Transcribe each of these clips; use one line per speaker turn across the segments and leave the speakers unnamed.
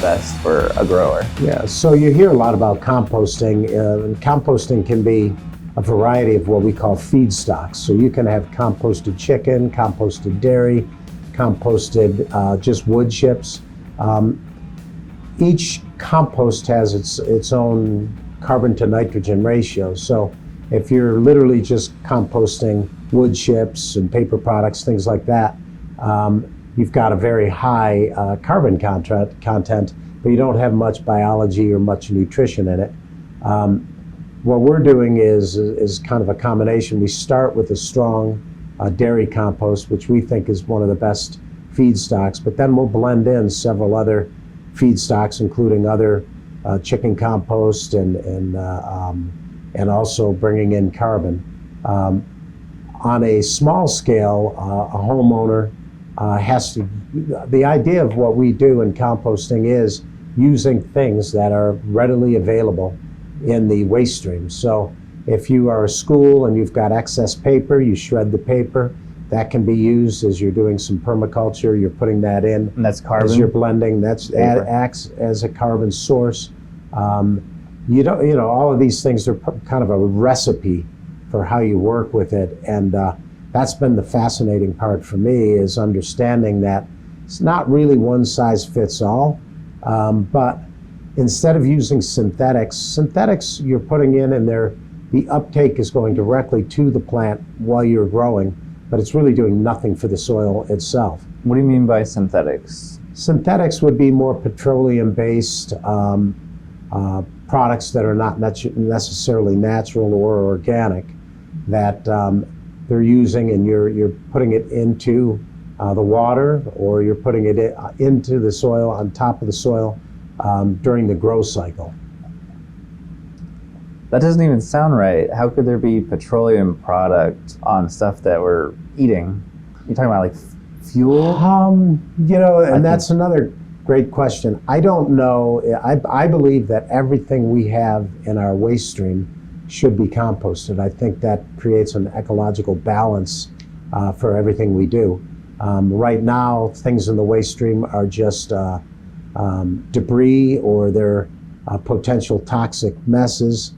best for a grower?
Yeah, so you hear a lot about composting, and composting can be a variety of what we call feedstocks. So you can have composted chicken, composted dairy, composted just wood chips. Each compost has its own carbon to nitrogen ratio. So if you're literally just composting wood chips and paper products, things like that, you've got a very high carbon content, but you don't have much biology or much nutrition in it. What we're doing is kind of a combination. We start with a strong dairy compost, which we think is one of the best feedstocks, but then we'll blend in several other feedstocks, including other chicken compost and also bringing in carbon. On a small scale, a homeowner has to, the idea of what we do in composting is using things that are readily available in the waste stream. So if you are a school and you've got excess paper, you shred the paper. That can be used as you're doing some permaculture. You're putting that in.
And that's carbon?
As you're blending, that's acts as a carbon source. All of these things are kind of a recipe for how you work with it. And that's been the fascinating part for me, is understanding that it's not really one size fits all, but instead of using synthetics you're putting in and the uptake is going directly to the plant while you're growing, but it's really doing nothing for the soil itself.
What do you mean by synthetics?
Synthetics would be more petroleum-based products that are not necessarily natural or organic, that they're using, and you're putting it into the water, or you're putting it into the soil, on top of the soil, during the growth cycle.
That doesn't even sound right. How could there be petroleum product on stuff that we're eating? You're talking about like fuel?
And that's another great question. I don't know. I believe that everything we have in our waste stream should be composted. I think that creates an ecological balance for everything we do. Right now, things in the waste stream are just debris, or they're potential toxic messes.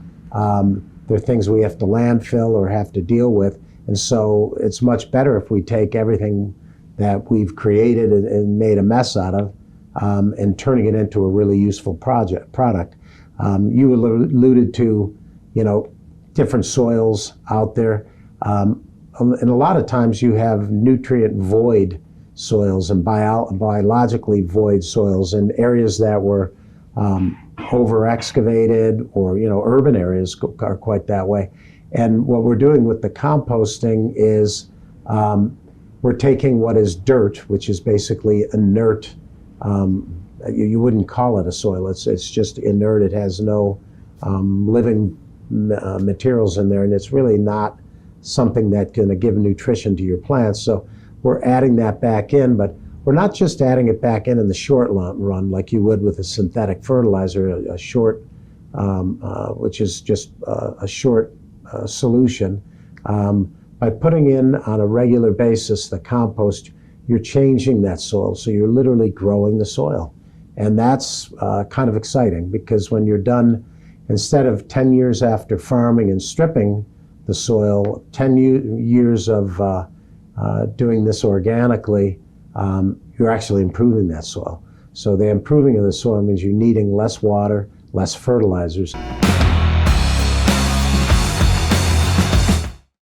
They're things we have to landfill or have to deal with. And so it's much better if we take everything that we've created and made a mess out of and turning it into a really useful product. You alluded to, different soils out there. And a lot of times you have nutrient void soils and biologically void soils in areas that were over excavated, or urban areas are quite that way. And what we're doing with the composting is we're taking what is dirt, which is basically inert. You wouldn't call it a soil. It's just inert. It has no living materials in there, and it's really not something that's going to give nutrition to your plants. So we're adding that back in, but we're not just adding it back in the short run like you would with a synthetic fertilizer, a short, which is just a short solution. By putting in on a regular basis the compost, you're changing that soil. So you're literally growing the soil. And that's kind of exciting, because when you're done, instead of 10 years after farming and stripping the soil, 10 years of doing this organically, you're actually improving that soil. So the improving of the soil means you're needing less water, less fertilizers.